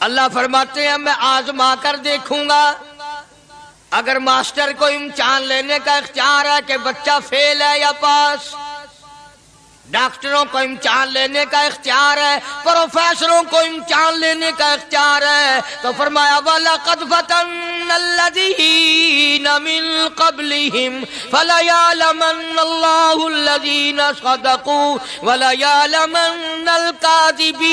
اللہ فرماتے ہیں میں آزما کر دیکھوں گا. اگر ماسٹر کو امتحان لینے کا اختیار ہے کہ بچہ فیل ہے یا پاس، ڈاکٹروں کو امتحان لینے کا اختیار ہے، پروفیسروں کو امتحان لینے کا اختیار ہے، تو فرمایا وَلَقَدْ فَتَنَّ الَّذِينَ مِن قَبْلِهِمْ فَلَيَعْلَمَنَّ اللَّهُ الَّذِينَ صَدَقُوا وَلَيَعْلَمَنَّ الْكَاذِبِينَ.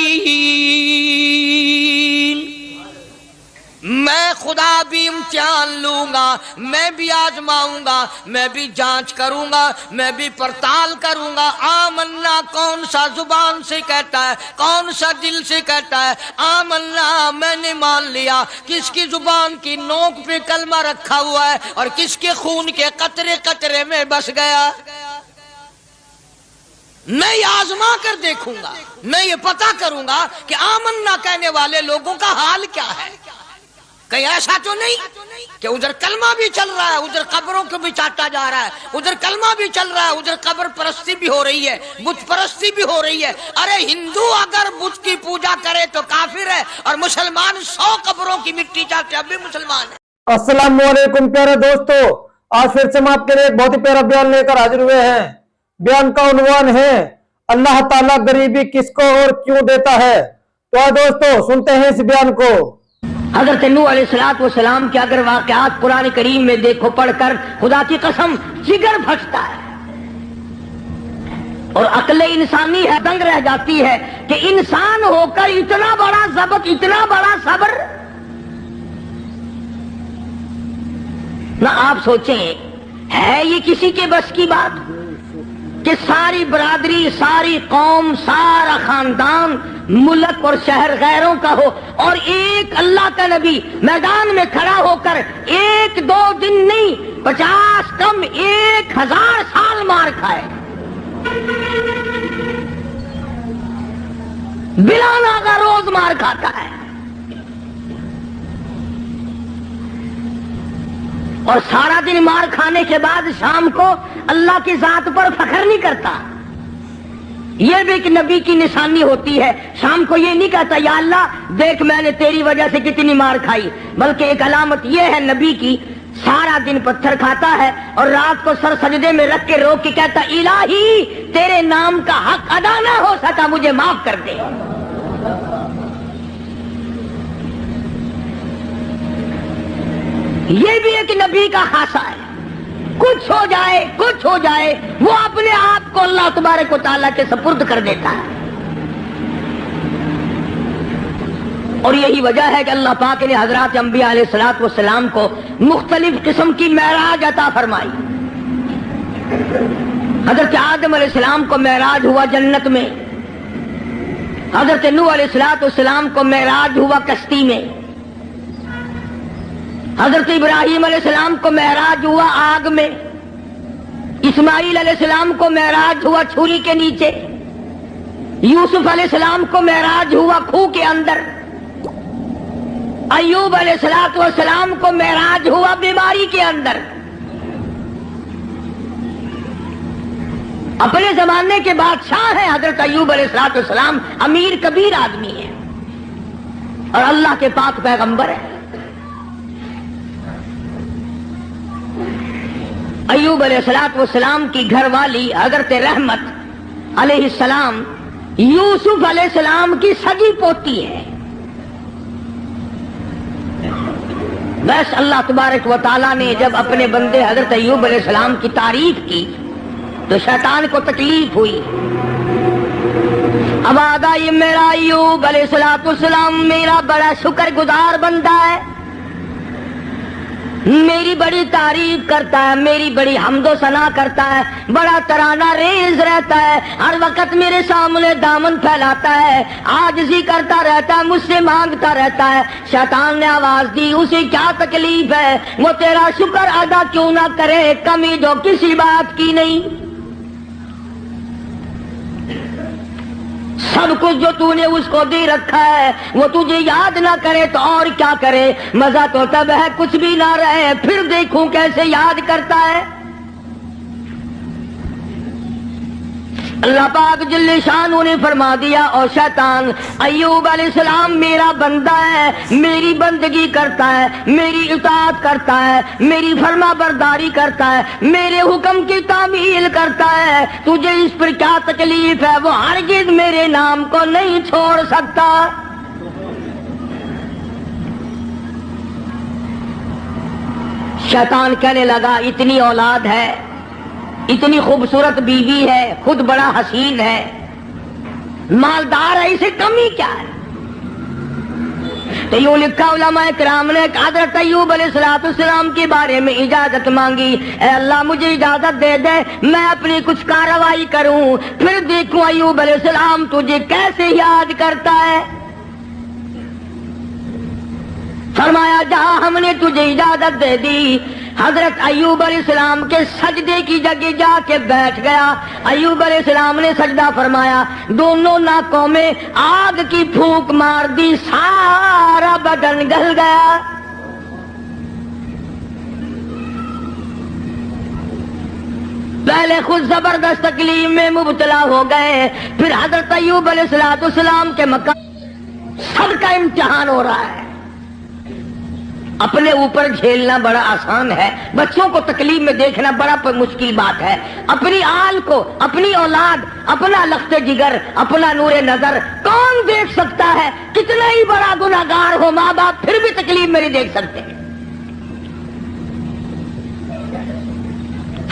میں خدا بھی امتحان لوں گا، میں بھی آزماؤں گا، میں بھی جانچ کروں گا، میں بھی پڑتال کروں گا. آمنا کون سا زبان سے کہتا ہے، کون سا دل سے کہتا ہے آمنا میں نے مان لیا، کس کی زبان کی نوک پہ کلمہ رکھا ہوا ہے اور کس کے خون کے قطرے قطرے میں بس گیا. میں یہ آزما کر دیکھوں گا، میں یہ پتہ کروں گا کہ آمنا کہنے والے لوگوں کا حال کیا ہے. کہیں ایسا تو نہیں کہ ادھر کلمہ بھی چل رہا ہے، ادھر قبروں کو بھی چاٹا جا رہا ہے، ادھر کلمہ بھی چل رہا ہے، ادھر قبر پرستی بھی ہو رہی ہے، بت پرستی بھی ہو رہی ہے. ارے ہندو اگر بت کی پوجا کرے تو کافر ہے، اور مسلمان 100 قبروں کی مٹی چاٹے اب بھی مسلمان ہے. السلام علیکم پیارے دوستو، آج پھر سے ہم آپ کے لیے بہت ہی پیارا بیان لے کر حاضر ہوئے ہیں. بیان کا عنوان ہے اللہ تعالیٰ غریبی کس کو اور کیوں دیتا ہے. تو آج دوستو سنتے ہیں اس بیان کو. حضرت نوح علیہ السلام کے اگر واقعات قرآن کریم میں دیکھو پڑھ کر خدا کی قسم جگر پھٹتا ہے، اور عقل انسانی ہے دنگ رہ جاتی ہے کہ انسان ہو کر اتنا بڑا ضبط، اتنا بڑا صبر. نہ آپ سوچیں ہے یہ کسی کے بس کی بات کہ ساری برادری، ساری قوم، سارا خاندان، ملک اور شہر غیروں کا ہو، اور ایک اللہ کا نبی میدان میں کھڑا ہو کر 1-2 دن نہیں 50 کم 1000 سال مار کھائے، بلا ناغہ روز مار کھاتا ہے، اور سارا دن مار کھانے کے بعد شام کو اللہ کی ذات پر فخر نہیں کرتا. یہ بھی ایک نبی کی نشانی ہوتی ہے. شام کو یہ نہیں کہتا یا اللہ دیکھ میں نے تیری وجہ سے کتنی مار کھائی، بلکہ ایک علامت یہ ہے نبی کی، سارا دن پتھر کھاتا ہے اور رات کو سر سجدے میں رکھ کے روک کے کہتا الہی تیرے نام کا حق ادا نہ ہو سکا مجھے معاف کر دے. یہ بھی ایک نبی کا خاصہ ہے. کچھ ہو جائے وہ اپنے آپ کو اللہ تبارک و تعالیٰ کے سپرد کر دیتا ہے. اور یہی وجہ ہے کہ اللہ پاک نے حضرات انبیاء علیہ السلام کو مختلف قسم کی معراج عطا فرمائی. حضرت آدم علیہ السلام کو معراج ہوا جنت میں، حضرت نوح علیہ السلام کو معراج ہوا کشتی میں، حضرت ابراہیم علیہ السلام کو معراج ہوا آگ میں، اسماعیل علیہ السلام کو معراج ہوا چھری کے نیچے، یوسف علیہ السلام کو معراج ہوا کھو کے اندر، ایوب علیہ السلام کو معراج ہوا بیماری کے اندر. اپنے زمانے کے بادشاہ ہیں حضرت ایوب علیہ السلام، امیر کبیر آدمی ہے اور اللہ کے پاک پیغمبر ہے. ایوب علیہ السلام کی گھر والی حضرت رحمت علیہ السلام یوسف علیہ السلام کی سگی پوتی ہے. بس اللہ تبارک و تعالیٰ نے جب اپنے بندے حضرت ایوب علیہ السلام کی تعریف کی تو شیطان کو تکلیف ہوئی. اب آگا یہ میرا ایوب علیہ السلام میرا بڑا شکر گزار بندہ ہے، میری بڑی تعریف کرتا ہے، میری بڑی حمد و ثنا کرتا ہے، بڑا ترانہ ریز رہتا ہے، ہر وقت میرے سامنے دامن پھیلاتا ہے، عاجزی کرتا رہتا ہے، مجھ سے مانگتا رہتا ہے. شیطان نے آواز دی اسے کیا تکلیف ہے، وہ تیرا شکر ادا کیوں نہ کرے، کمی جو کسی بات کی نہیں، سب کچھ جو تو نے اس کو دے رکھا ہے وہ تجھے یاد نہ کرے تو اور کیا کرے. مزہ تو تب ہے کچھ بھی نہ رہے، پھر دیکھوں کیسے یاد کرتا ہے. اللہ پاک جل شانہ نے فرما دیا، او شیطان، ایوب علیہ السلام میرا بندہ ہے، میری بندگی کرتا ہے، میری اطاعت کرتا ہے، میری فرما برداری کرتا ہے، میرے حکم کی تعمیل کرتا ہے، تجھے اس پر کیا تکلیف ہے؟ وہ ہرگز میرے نام کو نہیں چھوڑ سکتا۔ شیطان کہنے لگا اتنی اولاد ہے، اتنی خوبصورت بیوی ہے، خود بڑا حسین ہے، مالدار ہے، اسے کمی کیا ہے؟ تو یوں لکھا علماء کرام نے کہ حضرت ایوب علیہ السلام کے بارے میں اجازت مانگی، اے اللہ مجھے اجازت دے دے میں اپنی کچھ کارروائی کروں، پھر دیکھوں ایوب علیہ السلام تجھے کیسے یاد کرتا ہے۔ فرمایا جہاں ہم نے تجھے اجازت دے دی، حضرت ایوب علیہ السلام کے سجدے کی جگہ جا کے بیٹھ گیا۔ ایوب علیہ السلام نے سجدہ فرمایا، دونوں ناکوں میں آگ کی پھونک مار دی، سارا بدن گل گیا۔ پہلے خود زبردست تکلیف میں مبتلا ہو گئے، پھر حضرت ایوب علیہ السلام کے مقام سب کا امتحان ہو رہا ہے۔ اپنے اوپر جھیلنا بڑا آسان ہے، بچوں کو تکلیف میں دیکھنا بڑا مشکل بات ہے۔ اپنی آل کو، اپنی اولاد، اپنا لخت جگر، اپنا نور نظر کون دیکھ سکتا ہے؟ کتنا ہی بڑا گناہگار ہو ماں باپ پھر بھی تکلیف میں نہیں دیکھ سکتے۔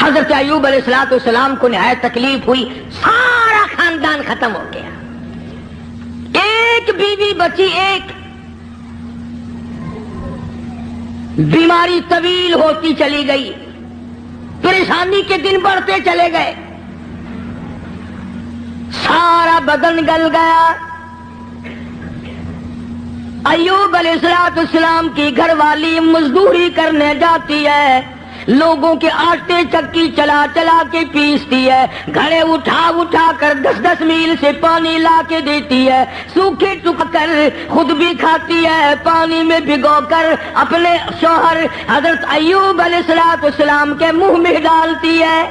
حضرت ایوب علیہ السلام کو نہایت تکلیف ہوئی، سارا خاندان ختم ہو گیا، ایک بیوی بچی، ایک بیماری طویل ہوتی چلی گئی، پریشانی کے دن بڑھتے چلے گئے، سارا بدن گل گیا۔ ایوب علیہ السلام کی گھر والی مزدوری کرنے جاتی ہے، لوگوں کے آٹے چکی چلا چلا کے پیستی ہے، گھڑے اٹھا اٹھا کر 10-10 میل سے پانی لا کے دیتی ہے، سوکھے ٹک کر خود بھی کھاتی ہے، پانی میں بھگو کر اپنے شوہر حضرت ایوب علیہ السلام کے منہ میں ڈالتی ہے۔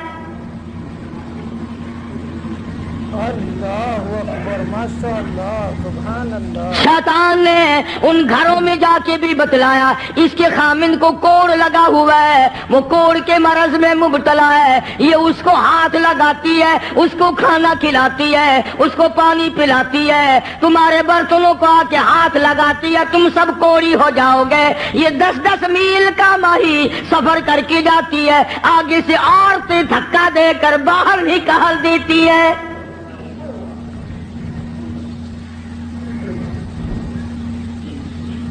اللہ اکبر، ماشاءاللہ، سبحان اللہ۔ شیطان نے ان گھروں میں جا کے بھی بتلایا اس کے خامند کو کوڑ لگا ہوا ہے، وہ کوڑ کے مرض میں مبتلا ہے، یہ اس کو ہاتھ لگاتی ہے، اس کو کھانا کھلاتی ہے، اس کو پانی پلاتی ہے، تمہارے برتنوں کو آ کے ہاتھ لگاتی ہے، تم سب کوڑی ہو جاؤ گے۔ یہ 10-10 میل کا ماہی سفر کر کے جاتی ہے، آگے سے عورتیں دھکا دے کر باہر نکال دیتی ہے۔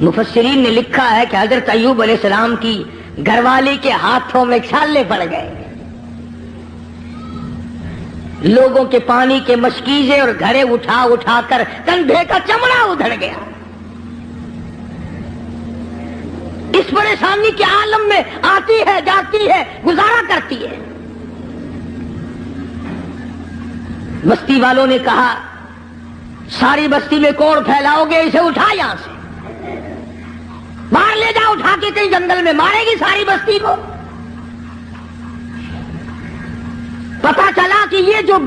مفسرین نے لکھا ہے کہ حضرت ایوب علیہ السلام کی گھر والی کے ہاتھوں میں چھالے پڑ گئے، لوگوں کے پانی کے مشکیزے اور گھڑے اٹھا اٹھا کر کندھے کا چمڑا ادھڑ گیا۔ اس پریشانی کے عالم میں آتی ہے، جاتی ہے، گزارا کرتی ہے۔ بستی والوں نے کہا ساری بستی میں کوڑ پھیلاؤ گے، اسے اٹھا یہاں سے باہر لے جاؤ، اٹھا کے کہیں جنگل میں مارے گی ساری بستی کو۔ پتا چلا کہ یہ جو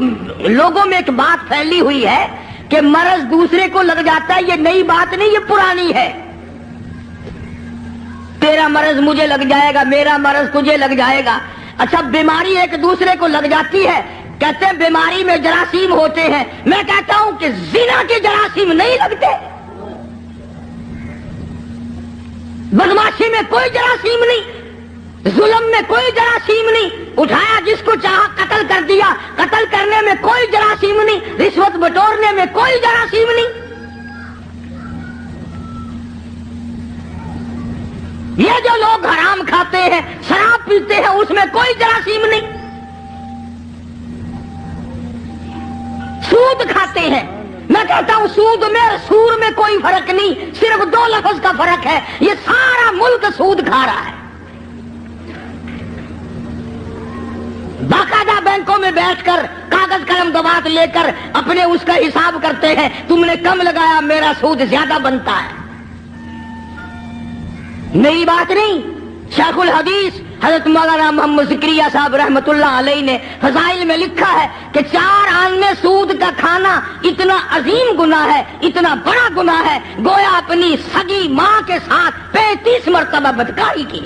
لوگوں میں ایک بات پھیلی ہوئی ہے کہ مرض دوسرے کو لگ جاتا ہے، یہ نئی بات نہیں، یہ پرانی ہے۔ تیرا مرض مجھے لگ جائے گا، میرا مرض تجھے لگ جائے گا۔ اچھا بیماری ایک دوسرے کو لگ جاتی ہے، کہتے ہیں بیماری میں جراثیم ہوتے ہیں، میں کہتا ہوں کہ زنا کے جراثیم نہیں لگتے، بدماشی میں کوئی جراثیم نہیں، ظلم میں کوئی جراثیم نہیں، اٹھایا جس کو چاہا قتل کر دیا، قتل کرنے میں کوئی جراثیم نہیں، رشوت بٹورنے میں کوئی جراثیم نہیں۔ یہ جو لوگ حرام کھاتے ہیں، شراب پیتے ہیں، اس میں کوئی جراثیم نہیں۔ سود کھاتے ہیں، میں کہتا ہوں سود میں اور سور میں کوئی فرق نہیں، صرف 2 لفظ کا فرق ہے، یہ سارا ملک سود کھا رہا ہے۔ باقاعدہ بینکوں میں بیٹھ کر کاغذ قلم دوات لے کر اپنے اس کا حساب کرتے ہیں، تم نے کم لگایا، میرا سود زیادہ بنتا ہے۔ نئی بات نہیں، شیخ الحدیث حضرت مولانا محمد زکریا صاحب رحمتullah علیہ نے فضائل میں لکھا ہے کہ 4 آنے سود کا کھانا اتنا عظیم گناہ ہے، اتنا بڑا گناہ ہے، گویا اپنی سگی ماں کے ساتھ 35 مرتبہ بدکاری کی۔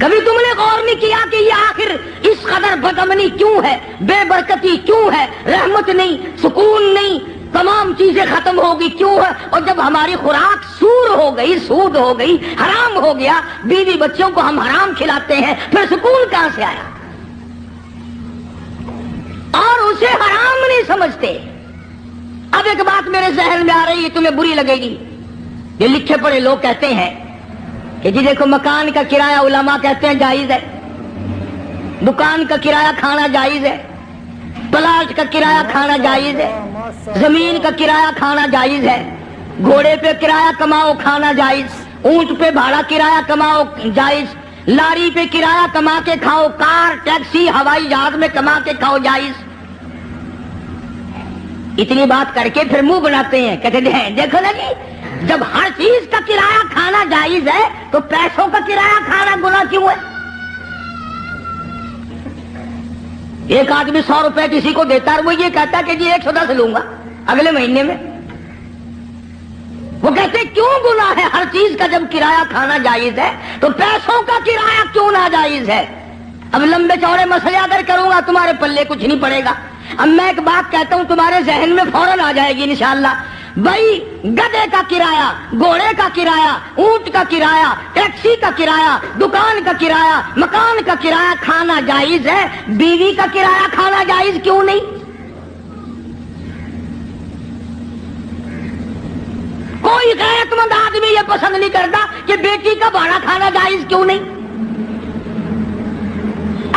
کبھی تم نے غور نہیں کیا کہ یہ آخر اس قدر بدامنی کیوں ہے، بے برکتی کیوں ہے، رحمت نہیں، سکون نہیں، تمام چیزیں ختم ہوگی کیوں ہے؟ اور جب ہماری خوراک سور ہو گئی، سود ہو گئی، حرام ہو گیا، بیوی بچوں کو ہم حرام کھلاتے ہیں، پھر سکون کہاں سے آیا؟ اور اسے حرام نہیں سمجھتے۔ اب ایک بات میرے ذہن میں آ رہی ہے، تمہیں بری لگے گی۔ یہ لکھے پڑھے لوگ کہتے ہیں کہ جی دیکھو مکان کا کرایہ علماء کہتے ہیں جائز ہے، دکان کا کرایہ کھانا جائز ہے، پلاٹ کا کرایہ کھانا جائز ہے، زمین کا کرایہ کھانا جائز ہے، گھوڑے پہ کرایہ کماؤ کھانا جائز، اونٹ پہ بھاڑا کرایہ کماؤ جائز، لاری پہ کرایہ کما کے کھاؤ، کار ٹیکسی ہوائی جہاز میں کما کے کھاؤ جائز۔ اتنی بات کر کے پھر منہ بناتے ہیں، کہتے ہیں دیکھو نا جی جب ہر چیز کا کرایہ کھانا جائز ہے تو پیسوں کا کرایہ کھانا گناہ کیوں ہے؟ ایک آدمی 100 روپے کسی کو دیتا ہے، وہ یہ کہتا ہے کہ جی 110 لوں گا اگلے مہینے میں۔ وہ کہتے کیوں گناہ ہے؟ ہر چیز کا جب کرایہ کھانا جائز ہے تو پیسوں کا کرایہ کیوں ناجائز ہے؟ اب لمبے چوڑے مسئلے اگر کروں گا تمہارے پلے کچھ نہیں پڑے گا۔ اب میں ایک بات کہتا ہوں تمہارے ذہن میں فوراً آ جائے گی انشاءاللہ۔ بھائی گدھے کا کرایہ، گھوڑے کا کرایہ، اونٹ کا کرایہ، ٹیکسی کا کرایہ، دکان کا کرایہ، مکان کا کرایہ کھانا جائز ہے، بیوی کا کرایہ کھانا جائز کیوں نہیں؟ کوئی غیرت مند آدمی یہ پسند نہیں کرتا کہ بیٹی کا بھاڑا کھانا جائز کیوں نہیں؟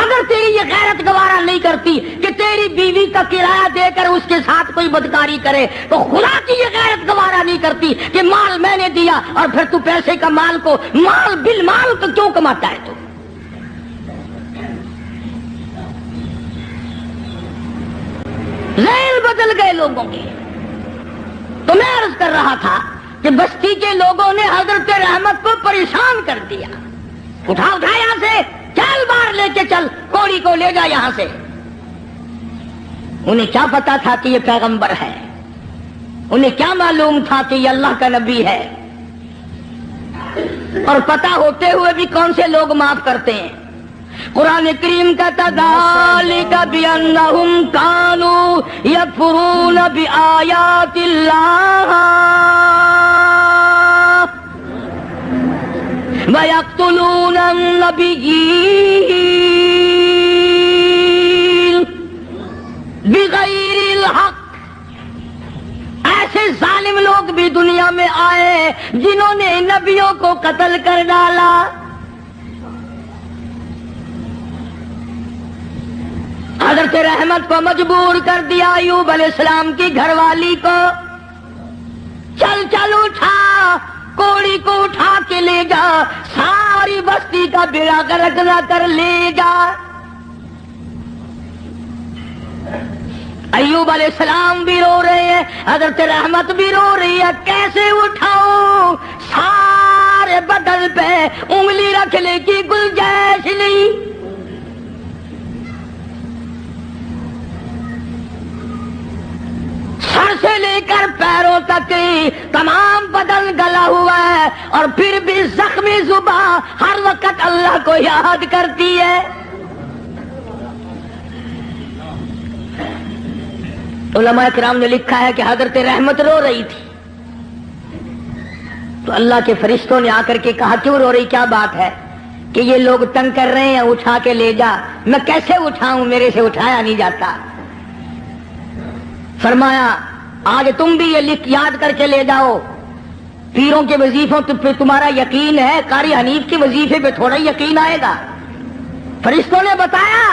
اگر تیری یہ غیرت گوارا نہیں کرتی کہ تیری بیوی کا کرایہ دے کر اس کے ساتھ کوئی بدکاری کرے، تو خدا کی یہ غیرت گوارا نہیں کرتی کہ مال میں نے دیا اور پھر تو پیسے کا مال کو مال بالمال کو کیوں کماتا ہے؟ تو ذہن بدل گئے لوگوں کے۔ تو میں عرض کر رہا تھا کہ بستی کے لوگوں نے حضرت رحمت کو پریشان کر دیا، اٹھا یہاں سے، چل باہر لے کے چل، کوڑی کو لے جا یہاں سے۔ انہیں کیا پتا تھا کہ یہ پیغمبر ہے؟ انہیں کیا معلوم تھا کہ یہ اللہ کا نبی ہے؟ اور پتا ہوتے ہوئے بھی کون سے لوگ معاف کرتے ہیں؟ قرآن کریم کہتا ذالک بأنہم کانوا یکفرون بآیات اللہ وَيَقْتُلُونَ النَّبِيِّينَ بِغَيْرِ الْحَقِّ۔ ایسے ظالم لوگ بھی دنیا میں آئے جنہوں نے نبیوں کو قتل کر ڈالا۔ حضرت رحمت کو مجبور کر دیا ایوب علیہ السلام کی گھر والی کو، چل چل اٹھا، کوڑی کو اٹھا کے لے جا، ساری بستی کا بیڑا غرق نہ کر لے جا۔ ایوب علیہ السلام بھی رو رہے ہیں، حضرت رحمت بھی رو رہی ہے، کیسے اٹھاؤ؟ سارے بدن پہ انگلی رکھنے کی گنجائش نہیں۔ سر سے لے کر پیروں تک تمام بدن گلا ہوا ہے، اور پھر بھی زخمی زبان ہر وقت اللہ کو یاد کرتی ہے۔ علماء کرام نے لکھا ہے کہ حضرت رحمت رو رہی تھی، تو اللہ کے فرشتوں نے آ کر کے کہا کیوں رو رہی، کیا بات ہے؟ کہ یہ لوگ تنگ کر رہے ہیں، اٹھا کے لے جا۔ میں کیسے اٹھاؤں، میرے سے اٹھایا نہیں جاتا۔ فرمایا آج تم بھی یہ لکھ یاد کر کے لے جاؤ، پیروں کے وظیفوں پہ تمہارا یقین ہے، قاری حنیف کے وظیفے پہ تھوڑا یقین آئے گا۔ فرشتوں نے بتایا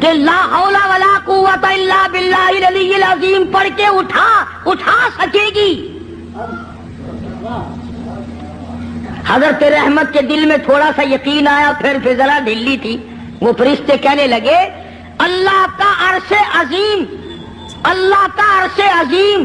کہ لا حول ولا قوت الا باللہ العلی العظیم پڑھ کے اٹھا سکے گی۔ حضرت رحمت کے دل میں تھوڑا سا یقین آیا، پھر ذرا ڈھیلی تھی۔ وہ فرشتے کہنے لگے اللہ کا عرش عظیم، اللہ کا عرش عظیم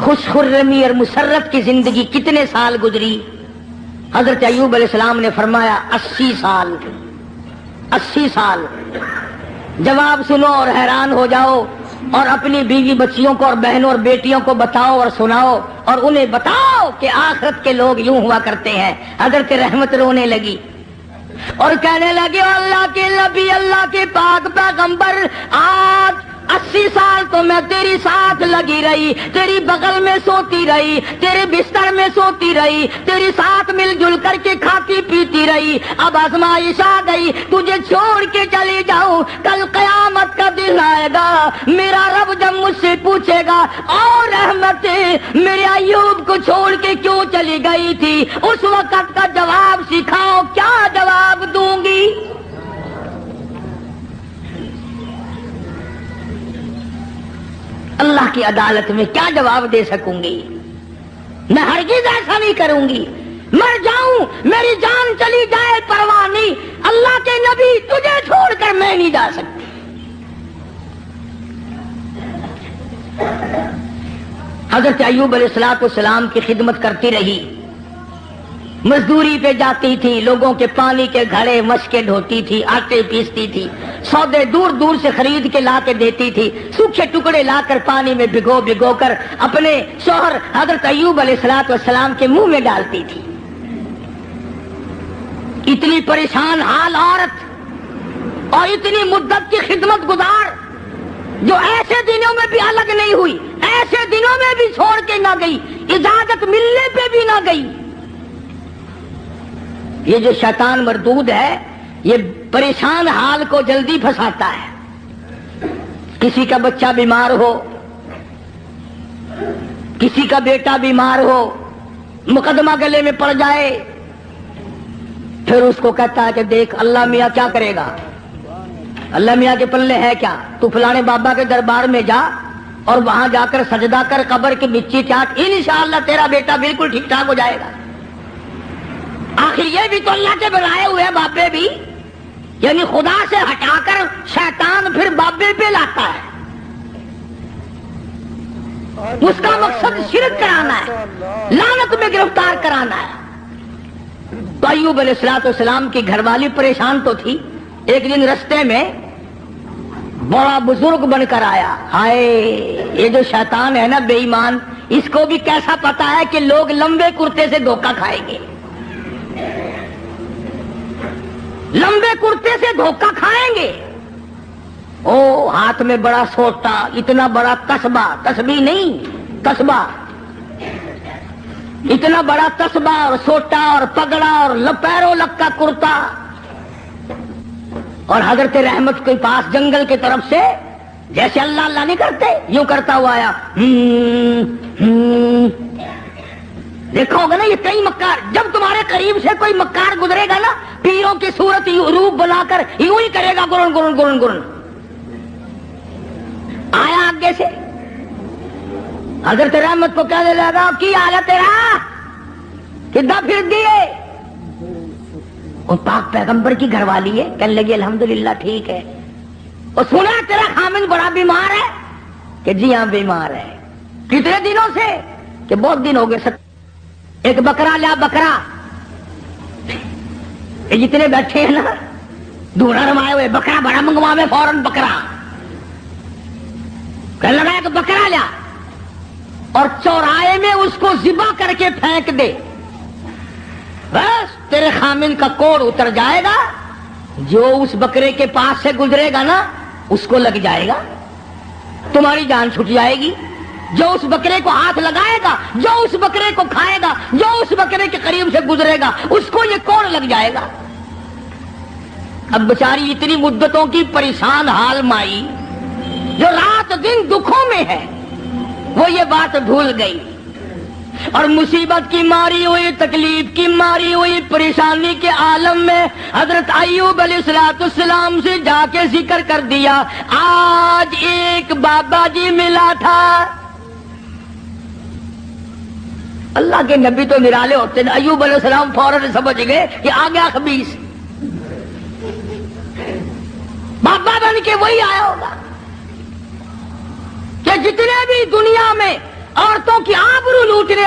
خوش خرمی اور مسرت کی زندگی کتنے سال گزری؟ حضرت ایوب علیہ السلام نے فرمایا 80 سال. 80 سال. جواب سنو اور حیران ہو جاؤ، اور اپنی بیوی بچیوں کو اور بہنوں اور بیٹیوں کو بتاؤ اور سناؤ، اور انہیں بتاؤ کہ آخرت کے لوگ یوں ہوا کرتے ہیں. حضرت رحمت رونے لگی اور کہنے لگے اللہ کے نبی، اللہ کے پاک پیغمبر، آج 80 سال تو میں تیری ساتھ لگی رہی، تیری بغل میں سوتی رہی، تیرے بستر میں سوتی رہی، تیری ساتھ مل جل کر کے کھاتی پیتی رہی. اب آزمائش آ گئی، تجھے چھوڑ کے چلی جاؤں. کل قیامت کا دن آئے گا، میرا رب جب مجھ سے پوچھے گا اور رحمت میرے ایوب کو چھوڑ کے کیوں چلی گئی تھی، اس وقت کا جواب سکھاؤ، کیا جواب دوں گی؟ اللہ کی عدالت میں کیا جواب دے سکوں گی؟ میں ہرگز ایسا نہیں کروں گی. مر جاؤں، میری جان چلی جائے پرواہ نہیں، اللہ کے نبی تجھے چھوڑ کر میں نہیں جا سکتی. حضرت ایوب علیہ السلام کی خدمت کرتی رہی، مزدوری پہ جاتی تھی، لوگوں کے پانی کے گھڑے مشکیں ڈھوتی تھی، آٹے پیستی تھی، سودے دور دور سے خرید کے لا کے دیتی تھی، سوکھے ٹکڑے لا کر پانی میں بھگو بھگو کر اپنے شوہر حضرت ایوب علیہ السلام کے منہ میں ڈالتی تھی. اتنی پریشان حال عورت اور اتنی مدت کی خدمت گزار، جو ایسے دنوں میں بھی الگ نہیں ہوئی، ایسے دنوں میں بھی چھوڑ کے نہ گئی، اجازت ملنے پہ بھی نہ گئی. یہ جو شیطان مردود ہے، یہ پریشان حال کو جلدی پھنساتا ہے. کسی کا بچہ بیمار ہو، کسی کا بیٹا بیمار ہو، مقدمہ گلے میں پڑ جائے، پھر اس کو کہتا ہے کہ دیکھ اللہ میاں کیا کرے گا، اللہ میاں کے پلے ہے کیا، تو فلانے بابا کے دربار میں جا اور وہاں جا کر سجدہ کر، قبر کی مٹی چاٹ، انشاءاللہ تیرا بیٹا بالکل ٹھیک ٹھاک ہو جائے گا. آخر یہ بھی تو اللہ کے بنائے ہوئے بابے بھی، یعنی خدا سے ہٹا کر شیطان پھر بابے پہ لاتا ہے. اس کا مقصد شرک کرانا ہے، لعنت میں گرفتار کرانا ہے. تو ایوب علیہ السلام کی گھر والی پریشان تو تھی. ایک دن رستے میں بڑا بزرگ بن کر آیا. ہائے، یہ جو شیطان ہے نا بے ایمان، اس کو بھی کیسا پتا ہے کہ لوگ لمبے کرتے سے دھوکہ کھائیں گے، لمبے کرتے سے دھوکہ کھائیں گے. او ہاتھ میں بڑا سوٹا، اتنا بڑا قصبہ، تسبیح نہیں قصبہ، اتنا بڑا قصبہ اور سوٹا اور پگڑا اور پیروں لگ کا کرتا. اور حضرت رحمت کے پاس جنگل کی طرف سے جیسے اللہ اللہ نہیں کرتے، یوں کرتا ہوا آیا. دیکھا ہوگا نا یہ کئی مکار، جب تمہارے قریب سے کوئی مکار گزرے گا نا، پیروں کی صورت روپ بنا کر یوں ہی کرے گا، گرن گرن گرن گرن. آیا آگے سے، حضرت رحمت کو کہنے لگا کی حال ہے تیرا، کدھر پھر دیے؟ وہ پاک پیغمبر کی گھر والی ہے، کہنے لگی الحمدللہ ٹھیک ہے. اور سنا تیرا خامن بڑا بیمار ہے؟ کہ جی ہاں بیمار ہے. کتنے دنوں سے؟ کہ بہت دن ہو گئے. ایک بکرا لیا، بکرا، یہ جتنے بیٹھے ہیں نا دھونا رمائے ہوئے، بکرا بڑا منگوا میں فوراً بکرا. کہنے لگا ایک بکرا لیا اور چوراہے میں اس کو ذبح کر کے پھینک دے، بس تیرے خامن کا کوڑ اتر جائے گا. جو اس بکرے کے پاس سے گزرے گا نا اس کو لگ جائے گا، تمہاری جان چھٹ جائے گی. جو اس بکرے کو ہاتھ لگائے گا، جو اس بکرے کو کھائے گا، جو اس بکرے کے قریب سے گزرے گا، اس کو یہ کوڑ لگ جائے گا. اب بیچاری اتنی مدتوں کی پریشان حال مائی جو رات دن دکھوں میں ہے، وہ یہ بات بھول گئی اور مصیبت کی ماری ہوئی، تکلیف کی ماری ہوئی، پریشانی کے عالم میں حضرت ایوب علیہ السلام سے جا کے ذکر کر دیا. آج ایک بابا جی ملا تھا. اللہ کے نبی تو نرالے ہوتے ہیں. ایوب علیہ السلام فوراً سمجھ گئے کہ آ گیا خبیث، بابا بن کے وہی آیا ہوگا کہ جتنے بھی دنیا میں عورتوں کی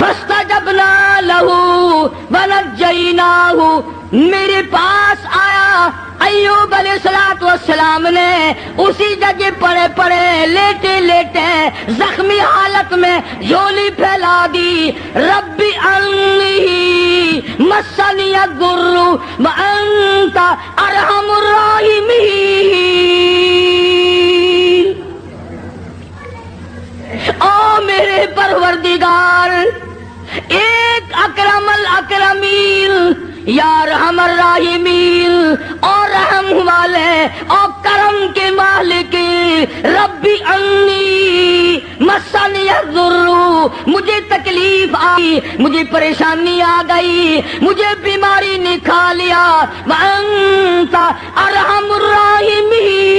فاستجبنا له ونجیناہ، میرے پاس آیا ایوب علیہ السلام نے اسی جگہ پڑے پڑے لیٹے لیٹے زخمی حالت میں جھولی پھیلا دی. ربی انی مسنی الضر وانت ارحم الراحمین. او میرے پروردگار، ایک اکرم الاکرمین یا رحم الراحمین، اور رحم والے اور کرم کے مالک، ربی انی مسنی الضر، مجھے تکلیف آئی، مجھے پریشانی آ گئی، مجھے بیماری نے کھا لیا، وانت ارحم الراحمین.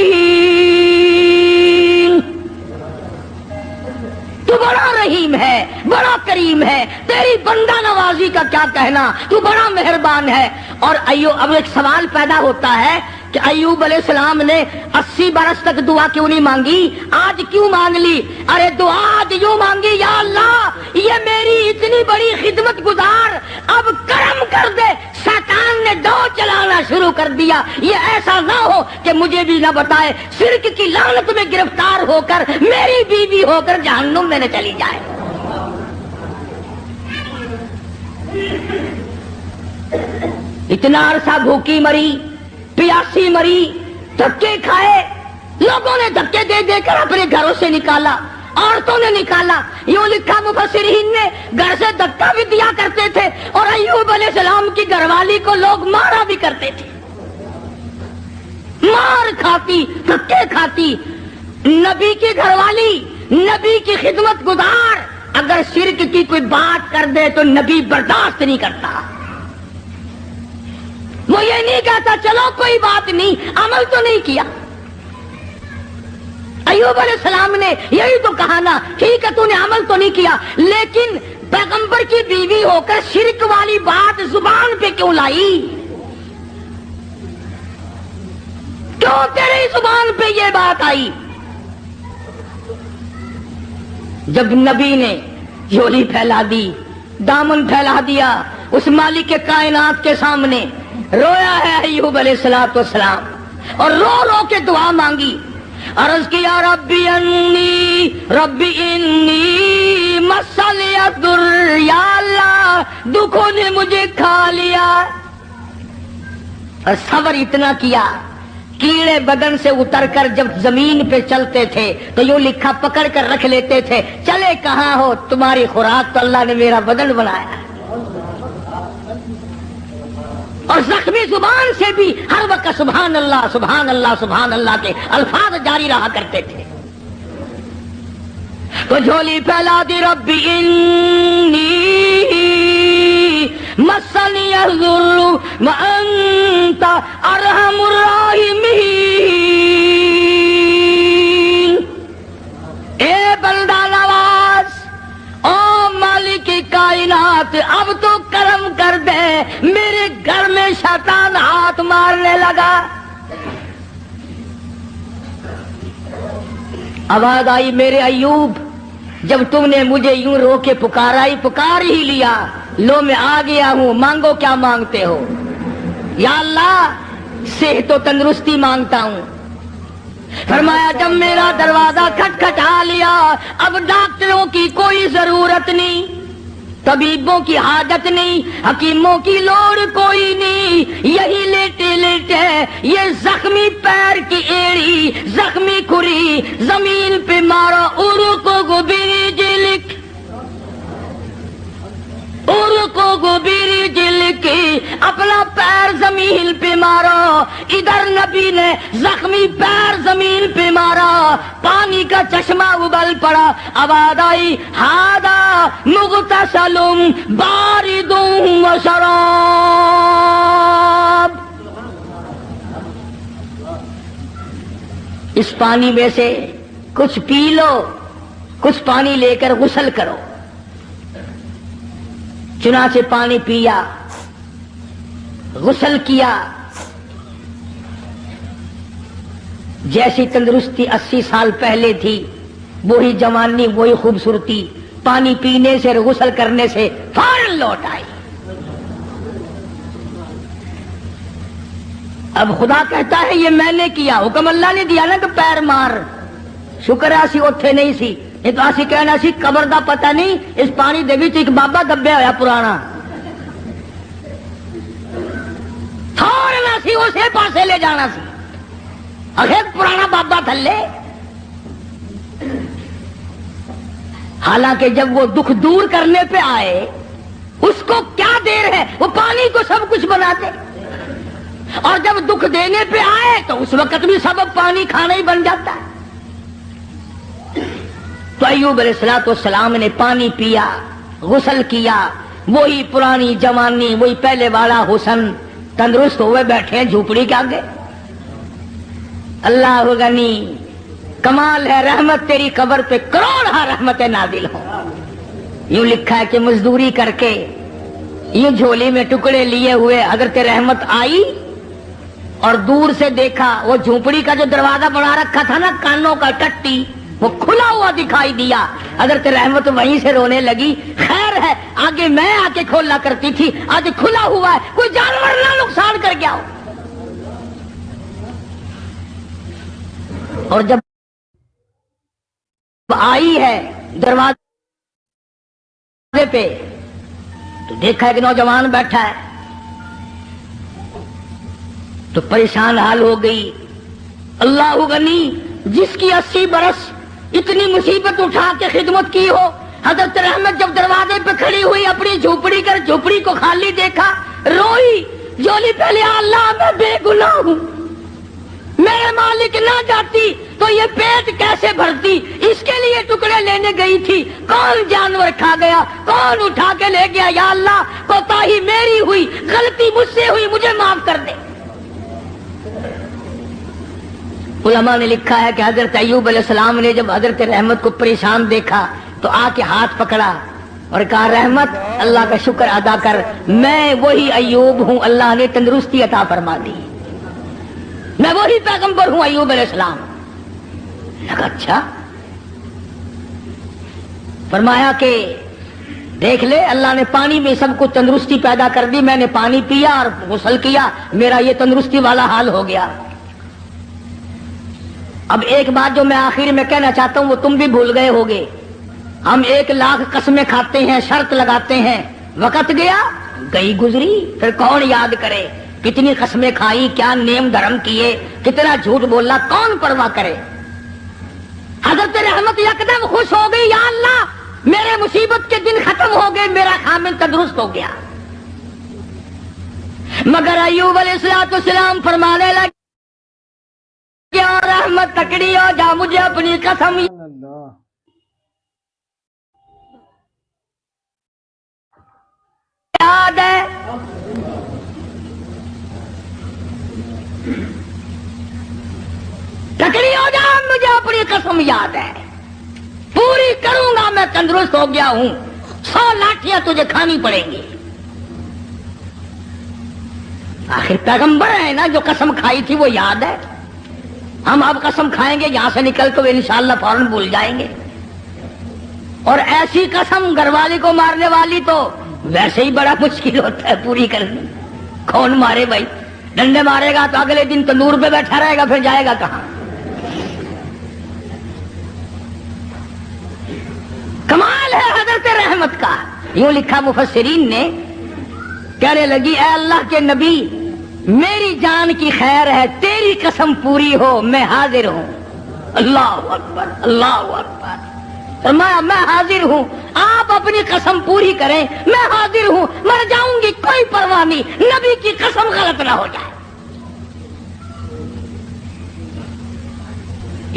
تو بڑا رحیم ہے، بڑا کریم ہے، تیری بندہ نوازی کا کیا کہنا، تو بڑا مہربان ہے. اور اب ایک سوال پیدا ہوتا ہے کہ ایوب علیہ السلام نے 80 برس تک دعا کیوں نہیں مانگی، آج کیوں مانگ لی؟ ارے دعا آج یوں مانگی، یا اللہ یہ میری اتنی بڑی خدمت گزار، اب کرم کر دے. شیطان نے دو چلانا شروع کر دیا، یہ ایسا نہ ہو کہ مجھے بھی نہ بتائے، شرک کی لعنت میں گرفتار ہو کر میری بیوی ہو کر جہنم میں نہ چلی جائے. اتنا عرصہ بھوکی مری، پیاسی مری، دھکے کھائے، لوگوں نے دھکے دے دے کر اپنے گھروں سے نکالا، عورتوں نے نکالا. یوں لکھا مفسرین نے، گھر سے دھکا بھی دیا کرتے تھے، اور ایوب علیہ السلام کی گھر والی کو لوگ مارا بھی کرتے تھے، مار کھاتی، دھکے کھاتی. نبی کی گھر والی، نبی کی خدمت گزار اگر شرک کی کوئی بات کر دے تو نبی برداشت نہیں کرتا. وہ یہ نہیں کہتا چلو کوئی بات نہیں، عمل تو نہیں کیا. ایوب علیہ السلام نے یہی تو کہا نا، ٹھیک ہے تو نے عمل تو نہیں کیا، لیکن پیغمبر کی بیوی ہو کر شرک والی بات زبان پہ کیوں لائی؟ کیوں تیری زبان پہ یہ بات آئی؟ جب نبی نے جھولی پھیلا دی، دامن پھیلا دیا اس مالک کے کائنات کے سامنے، رویا ہے ایوب علیہ السلام، اور رو رو کے دعا مانگی. عرض کیا ربی انی مسنی الضر، یا اللہ دکھوں نے مجھے کھا لیا. اور صبر اتنا کیا، کیڑے بدن سے اتر کر جب زمین پہ چلتے تھے تو یوں لکھا پکڑ کر رکھ لیتے تھے، چلے کہاں ہو، تمہاری خوراک تو اللہ نے میرا بدن بنایا. اور زخمی زبان سے بھی ہر وقت سبحان اللہ سبحان اللہ سبحان اللہ کے الفاظ جاری رہا کرتے تھے. تو جھولی پھیلا دی، ربی انی مسنی الضر وانت ارحم الراحمین. اے بندہ نواز، او مالک کائنات، اب تو کرم کر دے، میرے گھر میں شیطان ہاتھ مارنے لگا. آواز آئی، میرے ایوب جب تم نے مجھے یوں رو کے پکارا ہی، پکار ہی لیا، لو میں آ گیا ہوں، مانگو کیا مانگتے ہو؟ یا اللہ صحت و تندرستی مانگتا ہوں. فرمایا جب میرا دروازہ کھٹکھٹا لیا، اب ڈاکٹروں کی کوئی ضرورت نہیں، طبیبوں کی حاجت نہیں، حکیموں کی لوڑ کوئی نہیں. یہی لیٹے لیٹے یہ زخمی پیر کی ایڑی، زخمی کھری زمین پہ مارو، ارکو گبری جلک، ارکو گبری جلک، اپنا پیر زمین پہ مارو. ادھر نبی نے زخمی پیر زمین پہ مارا، پانی کا چشمہ ابل پڑا. آواز آئی، ہادا مغتسل بارد و شراب. اس پانی میں سے کچھ پی لو، کچھ پانی لے کر غسل کرو. چنانچہ پانی پیا، غسل کیا. جیسی تندرستی 80 سال پہلے تھی، وہی جوانی، وہی خوبصورتی، پانی پینے سے اور غسل کرنے سے فوراً لوٹ آئی۔ اب خدا کہتا ہے یہ میں نے کیا، حکم اللہ نے دیا نا کہ پیر مار، شکر ہے اسی اٹھے نہیں سی، یہ تو اسی کہنا سی قبر دا پتہ نہیں، اس پانی دے وچ ایک بابا دبیا ہوا پرانا، فوراً اسی اسے پاسے لے جانا سی، اخیر پرانا بابا تھلے۔ حالانکہ جب وہ دکھ دور کرنے پہ آئے اس کو کیا دیر ہے، وہ پانی کو سب کچھ بنا دے، اور جب دکھ دینے پہ آئے تو اس وقت بھی سبب پانی کھانا ہی بن جاتا ہے۔ تو ایوب علیہ الصلوۃ والسلام نے پانی پیا، غسل کیا، وہی پرانی جوانی، وہی پہلے والا حسن، تندرست ہوئے بیٹھے ہیں جھوپڑی کے آگے۔ اللہ غنی، کمال ہے رحمت تیری قبر پہ کروڑ رحمتیں نازل ہوں۔ یوں لکھا ہے کہ مزدوری کر کے یوں جھولی میں ٹکڑے لیے ہوئے حضرت رحمت آئی اور دور سے دیکھا وہ جھونپڑی کا جو دروازہ بنا رکھا تھا نا کانوں کا ٹٹی، وہ کھلا ہوا دکھائی دیا۔ حضرت رحمت وہیں سے رونے لگی، خیر ہے آگے میں آ کے کھولا کرتی تھی، آج کھلا ہوا ہے، کوئی جانور نہ نقصان کر گیا ہو۔ اور جب آئی ہے دروازے پہ تو دیکھا کہ نوجوان بیٹھا ہے تو پریشان حال ہو گئی۔ اللہ غنی، جس کی 80 برس اتنی مصیبت اٹھا کے خدمت کی ہو، حضرت رحمت جب دروازے پہ کھڑی ہوئی اپنی جھوپڑی کر جھوپڑی کو خالی دیکھا، روئی، جولی پہلے اللہ میں بے گناہ ہوں، میرے مالک نہ جاتی تو یہ پیٹ کیسے بھرتی، اس کے لیے ٹکڑے لینے گئی تھی، کون جانور کھا گیا، کون اٹھا کے لے گیا، یا اللہ کوتاہی میری ہوئی، غلطی مجھ سے ہوئی، مجھے معاف کر دے۔ علماء نے لکھا ہے کہ حضرت ایوب علیہ السلام نے جب حضرت رحمت کو پریشان دیکھا تو آ کے ہاتھ پکڑا اور کہا رحمت اللہ کا شکر ادا کر، میں وہی ایوب ہوں، اللہ نے تندرستی عطا فرما دی، میں وہی پیغمبر ہوں ایوب علیہ السلام۔ لگا اچھا، فرمایا کہ دیکھ لے اللہ نے پانی میں سب کو تندرستی پیدا کر دی، میں نے پانی پیا اور غسل کیا، میرا یہ تندرستی والا حال ہو گیا۔ اب ایک بات جو میں آخر میں کہنا چاہتا ہوں وہ تم بھی بھول گئے ہوگے، ہم 1,00,000 قسمیں کھاتے ہیں، شرط لگاتے ہیں، وقت گیا گئی گزری، پھر کون یاد کرے کتنی قسمیں کھائی، کیا نیم دھرم کیے، کتنا جھوٹ بولا، کون پرواہ کرے۔ حضرت رحمت یکدم خوش ہو گئی، یا اللہ میرے مصیبت کے دن ختم ہو گئے، میرا خامن تندرست ہو گیا۔ مگر ایوب علیہ السلام فرمانے لگے کیا رحمت تکڑی ہو جا، مجھے اپنی قسم یاد ہے، تکڑی ہو جا، مجھے اپنی قسم یاد ہے، پوری کروں گا، میں تندرست ہو گیا ہوں، 100 لاٹھیاں تجھے کھانی پڑیں گی۔ آخر پیغمبر ہے نا، جو قسم کھائی تھی وہ یاد ہے، ہم اب قسم کھائیں گے یہاں سے نکل کے انشاءاللہ فوراً بھول جائیں گے، اور ایسی قسم گھر والی کو مارنے والی تو ویسے ہی بڑا مشکل ہوتا ہے پوری کرنی، کون مارے بھائی، ڈنڈے مارے گا تو اگلے دن تندور پہ بیٹھا رہے گا، پھر جائے گا کہاں۔ کمال ہے حضرت رحمت کا، یوں لکھا مفسرین نے، کہنے لگی اے اللہ کے نبی میری جان کی خیر ہے، تیری قسم پوری ہو، میں حاضر ہوں۔ اللہ اکبر، اللہ اکبر، فرمایا میں حاضر ہوں، آپ اپنی قسم پوری کریں، میں حاضر ہوں، مر جاؤں گی کوئی پرواہ نہیں، نبی کی قسم غلط نہ ہو جائے۔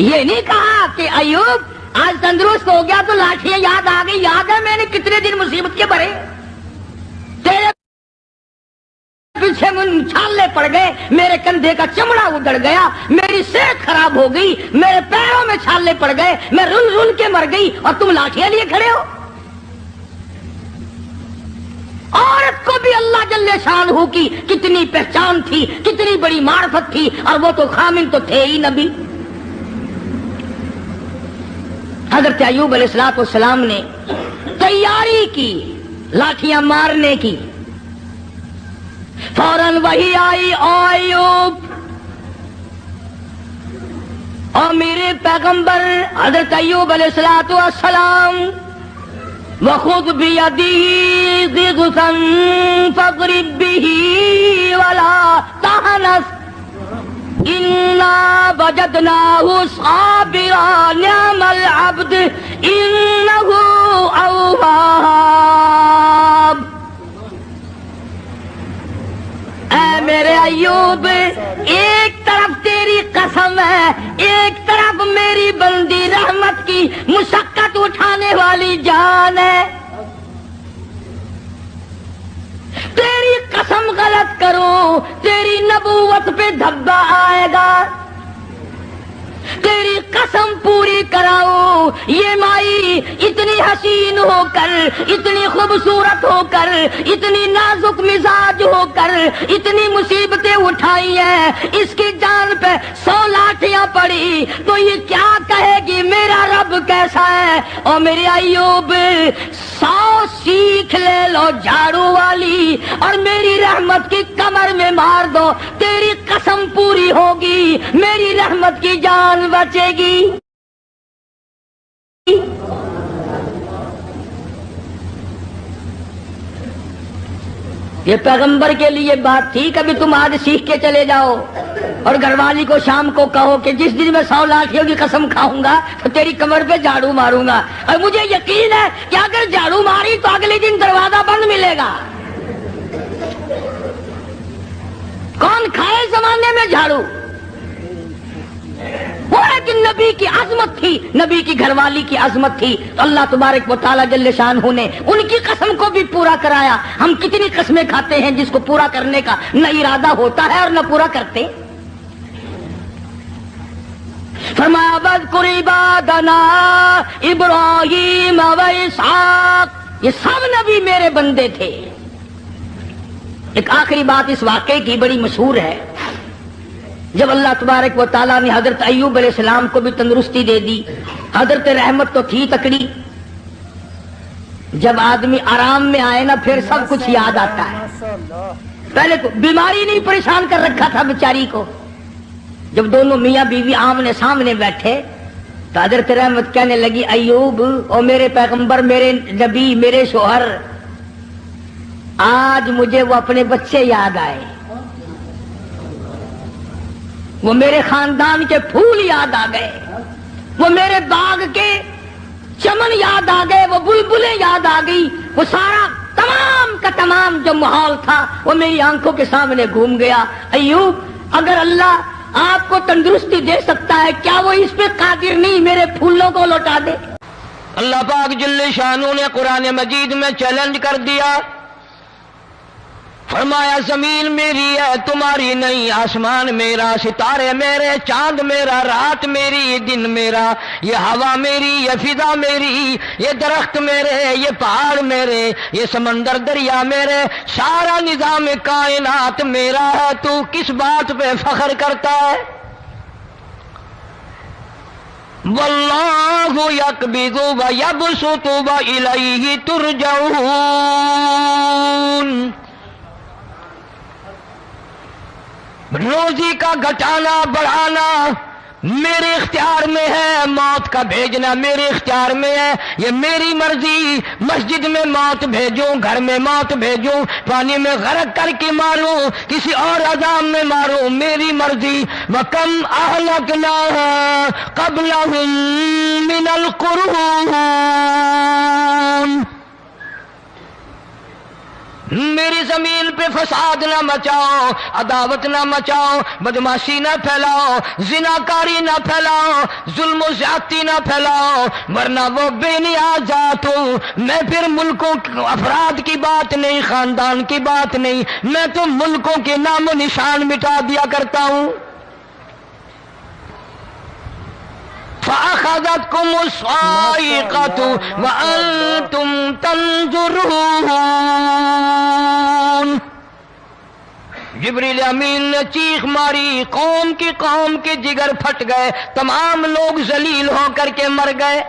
یہ نہیں کہا کہ ایوب آج تندرست ہو گیا تو لاٹھیاں یاد آ گئی، یاد ہے میں نے کتنے دن مصیبت کے بھرے، تیرے پیچھے چھالے پڑ گئے، میرے کندھے کا چمڑا اجڑ گیا، میری صحت خراب ہو گئی، میرے پیروں میں چھالے پڑ گئے، میں رن رن کے مر گئی، اور تم لاٹھیاں لیے کھڑے ہو۔ عورت کو بھی اللہ جل شانہ کی کتنی پہچان تھی، کتنی بڑی معرفت تھی، اور وہ تو خامن تو تھے ہی نبی۔ حضرت ایوب علیہ السلام نے تیاری کی لاٹھیاں مارنے کی، فوراً وہی آئی، او ایوب، اور میرے پیغمبر حضرت ایوب علیہ السلام، وَخُذْ بِيَدِهِ ضِغْثًا فَاضْرِب بِّهِ وَلَا تَحْنَثْ إِنَّا وَجَدْنَاهُ صَابِرًا نِعْمَ الْعَبْدُ إِنَّهُ أَوَّابٌ۔ اے میرے ایوب، ایک طرف تیری قسم ہے، ایک طرف میری بندی رحمت کی مشقت اٹھانے والی جان ہے، تیری قسم غلط کرو تیری نبوت پہ دھبا آئے گا، تیری قسم پوری کراؤ، یہ مائی اتنی حسین ہو کر، اتنی خوبصورت ہو کر، اتنی نازک مزاج ہو کر اتنی مصیبتیں اٹھائی ہیں، اس کی جان پہ 100 لاٹھیاں پڑی تو یہ کیا کہے گی میرا رب کیسا ہے؟ اور میرے ایوب 100 سیکھ لے لو جھاڑو والی اور میری رحمت کی کمر میں مار دو، تیری قسم پوری ہوگی، میری رحمت کی جان بچے گی۔ یہ پیغمبر کے لیے بات تھی، کبھی تم آج سیکھ کے چلے جاؤ اور گھر والی کو شام کو کہو کہ جس دن میں 100 لاٹھیوں کی قسم کھاؤں گا تو تیری کمر پہ جھاڑو ماروں گا، اور مجھے یقین ہے کہ اگر جھاڑو ماری تو اگلے دن دروازہ بند ملے گا۔ کون کھائے زمانے میں جھاڑو؟ وہ لیکن نبی کی عظمت تھی، نبی کی گھر والی کی عظمت تھی، تو اللہ تبارک و تعالیٰ جل شانہ نے ان کی قسم کو بھی پورا کرایا۔ ہم کتنی قسمیں کھاتے ہیں جس کو پورا کرنے کا نہ ارادہ ہوتا ہے اور نہ پورا کرتے۔ فرمایا وَاذْكُرْ عِبَادَنَا إِبْرَاهِيمَ وَإِسْحَاقَ، یہ سب نبی میرے بندے تھے۔ ایک آخری بات اس واقعے کی بڑی مشہور ہے، جب اللہ تبارک و تعالیٰ نے حضرت ایوب علیہ السلام کو بھی تندرستی دے دی، حضرت رحمت تو تھی تکڑی، جب آدمی آرام میں آئے نا پھر سب کچھ یاد آتا ہے۔ پہلے تو بیماری نہیں پریشان کر رکھا تھا بیچاری کو، جب دونوں میاں بیوی آمنے سامنے بیٹھے تو حضرت رحمت کہنے لگی ایوب اور میرے پیغمبر، میرے نبی، میرے شوہر، آج مجھے وہ اپنے بچے یاد آئے، وہ میرے خاندان کے پھول یاد آ گئے، وہ میرے باغ کے چمن یاد آ گئے، وہ بلبلیں یاد آ گئی، وہ سارا تمام کا تمام جو ماحول تھا وہ میری آنکھوں کے سامنے گھوم گیا۔ ایوب، اگر اللہ آپ کو تندرستی دے سکتا ہے کیا وہ اس پہ قادر نہیں میرے پھولوں کو لوٹا دے؟ اللہ پاک جل شانہ نے قرآن مجید میں چیلنج کر دیا، فرمایا زمین میری ہے تمہاری نہیں، آسمان میرا، ستارے میرے، چاند میرا، رات میری، دن میرا، یہ ہوا میری، یہ فضا میری، یہ درخت میرے، یہ پہاڑ میرے، یہ سمندر دریا میرے، سارا نظام کائنات میرا ہے، تو کس بات پہ فخر کرتا ہے؟ واللہ یقبض ویبسط والیہ ترجعون، روزی کا گھٹانا بڑھانا میرے اختیار میں ہے، موت کا بھیجنا میرے اختیار میں ہے، یہ میری مرضی، مسجد میں موت بھیجوں، گھر میں موت بھیجوں، پانی میں غرق کر کے ماروں، کسی اور عذاب میں ماروں، میری مرضی۔ وَكَمْ أَهْلَكْنَا قَبْلَهُمْ مِنَ الْقُرُونِ، میری زمین پہ فساد نہ مچاؤ، عداوت نہ مچاؤ، بدماشی نہ پھیلاؤ، زناکاری نہ پھیلاؤ، ظلم و زیادتی نہ پھیلاؤ، ورنہ وہ بے نیاز ذات ہوں۔ میں پھر ملکوں افراد کی بات نہیں، خاندان کی بات نہیں، میں تو ملکوں کے نام و نشان مٹا دیا کرتا ہوں۔ فَأَخَذَتْكُمُ الصَّاعِقَةُ وَأَنْتُمْ تَنْظُرُونَ، جبریل امین نے چیخ ماری، قوم کے جگر پھٹ گئے، تمام لوگ ذلیل ہو کر کے مر گئے۔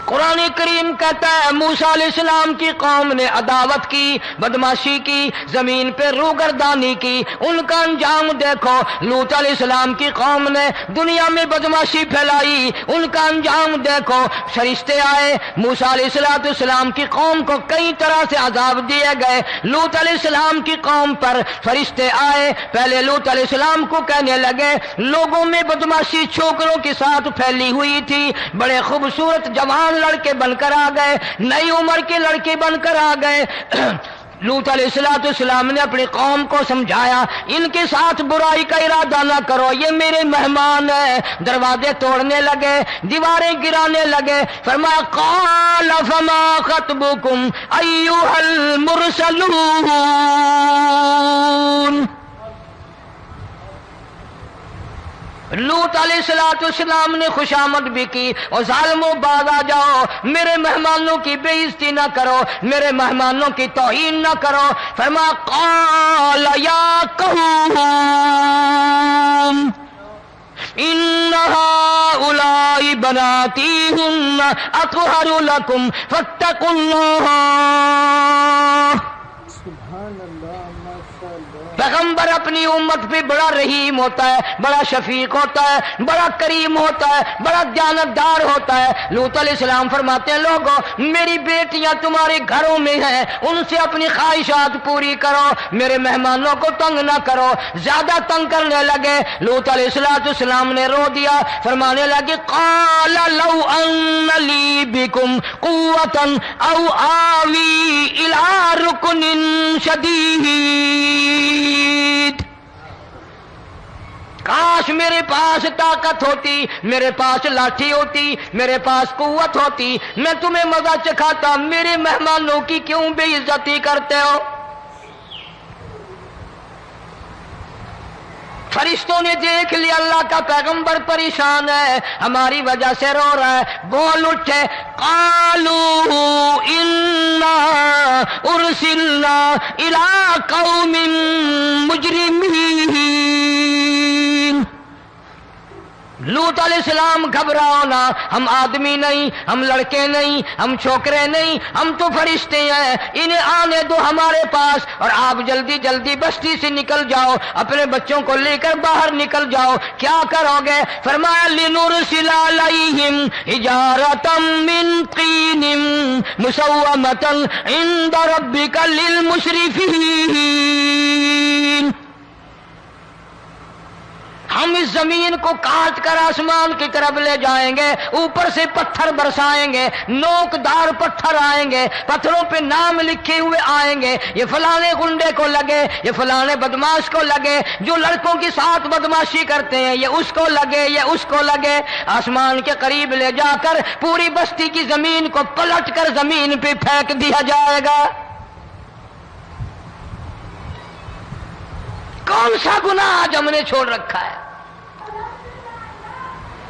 قرآن کریم کہتا ہے موسیٰ علیہ السلام کی قوم نے عداوت کی، بدماشی کی، زمین پہ روگردانی کی، ان کا انجام دیکھو۔ لوط علیہ السلام کی قوم نے دنیا میں بدماشی پھیلائی، ان کا انجام دیکھو۔ فرشتے آئے، موسیٰ علیہ السلام کی قوم کو کئی طرح سے عذاب دیے گئے۔ لوط علیہ السلام کی قوم پر فرشتے آئے، پہلے لوط علیہ السلام کو کہنے لگے لوگوں میں بدماشی چھوکروں کے ساتھ پھیلی ہوئی تھی، بڑے خوبصورت جوان لڑکے بن کر آ گئے، نئی عمر کے لڑکے بن کر آ گئے۔ لوط علیہ السلام نے اپنی قوم کو سمجھایا ان کے ساتھ برائی کا ارادہ نہ کرو، یہ میرے مہمان ہیں۔ دروازے توڑنے لگے، دیواریں گرانے لگے۔ فرمایا قال فما خطبكم ایھا المرسلون، لوط علیہ السلام نے خوشامد بھی کی، اور ظالموں باز آ جاؤ، میرے مہمانوں کی بے عزتی نہ کرو، میرے مہمانوں کی توہین نہ کرو۔ فرمایا قال یا قوم ان هؤلاء بناتی ہن اطہر لکم فاتقوا اللہ۔ پیغمبر اپنی امت پہ بڑا رحیم ہوتا ہے، بڑا شفیق ہوتا ہے، بڑا کریم ہوتا ہے، بڑا دیانتدار ہوتا ہے۔ لوط علیہ السلام فرماتے ہیں لوگوں میری بیٹیاں تمہارے گھروں میں ہیں، ان سے اپنی خواہشات پوری کرو، میرے مہمانوں کو تنگ نہ کرو۔ زیادہ تنگ کرنے لگے، لوط علیہ السلام نے رو دیا، فرمانے لگے قال لو ان لی بکم قوۃ او آوی الی رکن شدید، کاش میرے پاس طاقت ہوتی، میرے پاس لاٹھی ہوتی، میرے پاس قوت ہوتی، میں تمہیں مزہ چکھاتا، میرے مہمانوں کی کیوں بے عزتی کرتے ہو؟ فرشتوں نے دیکھ لیا اللہ کا پیغمبر پریشان ہے، ہماری وجہ سے رو رہا ہے، بول اٹھے قالوا انا ارسلنا الی قوم مجرمین۔ لوط علیہ السلام گھبراؤ نہ، ہم آدمی نہیں، ہم لڑکے نہیں، ہم چھوکرے نہیں، ہم تو فرشتے ہیں، انہیں آنے دو ہمارے پاس، اور آپ جلدی جلدی بستی سے نکل جاؤ، اپنے بچوں کو لے کر باہر نکل جاؤ۔ کیا کرو گے؟ فرمایا لنرسل علیہم حجارۃ من طین مسومۃ عند ربک للمسرفین، ہم اس زمین کو کاٹ کر آسمان کی طرف لے جائیں گے، اوپر سے پتھر برسائیں گے، نوکدار پتھر آئیں گے، پتھروں پہ نام لکھے ہوئے آئیں گے، یہ فلانے گنڈے کو لگے، یہ فلانے بدماش کو لگے، جو لڑکوں کے ساتھ بدماشی کرتے ہیں یہ اس کو لگے، یہ اس کو لگے۔ آسمان کے قریب لے جا کر پوری بستی کی زمین کو پلٹ کر زمین پہ پھینک دیا جائے گا۔ کون سا گناہ آج ہم نے چھوڑ رکھا ہے؟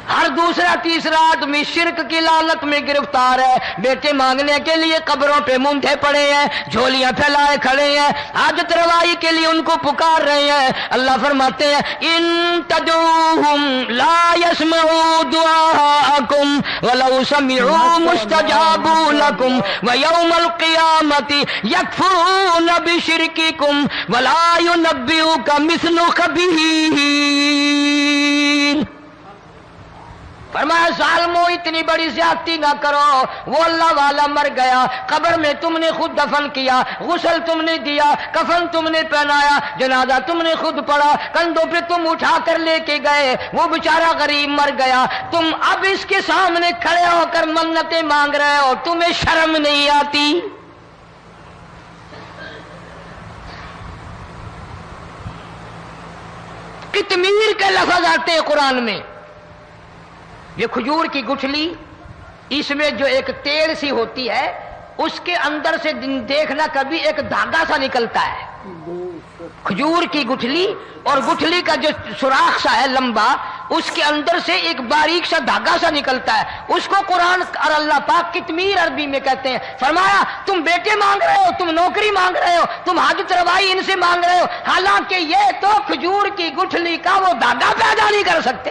ہر دوسرا تیسرا آدمی شرک کی لعنت میں گرفتار ہے، بیٹے مانگنے کے لیے قبروں پہ مونڈھے پڑے ہیں، جھولیاں پھیلائے کھڑے ہیں، حاجت روائی کے لیے ان کو پکار رہے ہیں۔ اللہ فرماتے ہیں ان تدعوہم لا يسمعوا دعاءکم ولو سمعوا مستجابوا لکم ویوم القیامت یکفرون بشرککم ولا ینبئک مثل خبیر۔ فرمایا ظالموں اتنی بڑی زیادتی نہ کرو، وہ اللہ والا مر گیا، قبر میں تم نے خود دفن کیا، غسل تم نے دیا، کفن تم نے پہنایا، جنازہ تم نے خود پڑھا، کندھوں پہ تم اٹھا کر لے کے گئے، وہ بیچارہ غریب مر گیا، تم اب اس کے سامنے کھڑے ہو کر منتیں مانگ رہے ہو، تمہیں شرم نہیں آتی؟ قطمیر کے لفظ آتے ہیں قرآن میں، یہ کھجور کی گٹھلی، اس میں جو ایک تیل سی ہوتی ہے، اس کے اندر سے دیکھنا کبھی ایک دھاگا سا نکلتا ہے، کھجور کی گٹھلی، اور گٹھلی کا جو سوراخ سا ہے لمبا، اس کے اندر سے ایک باریک سا دھاگا سا نکلتا ہے، اس کو قرآن اور اللہ پاک قطمیر عربی میں کہتے ہیں۔ فرمایا تم بیٹے مانگ رہے ہو، تم نوکری مانگ رہے ہو، تم حاجت روائی ان سے مانگ رہے ہو، حالانکہ یہ تو کھجور کی گٹھلی کا وہ دھاگا پیدا نہیں کر سکتے۔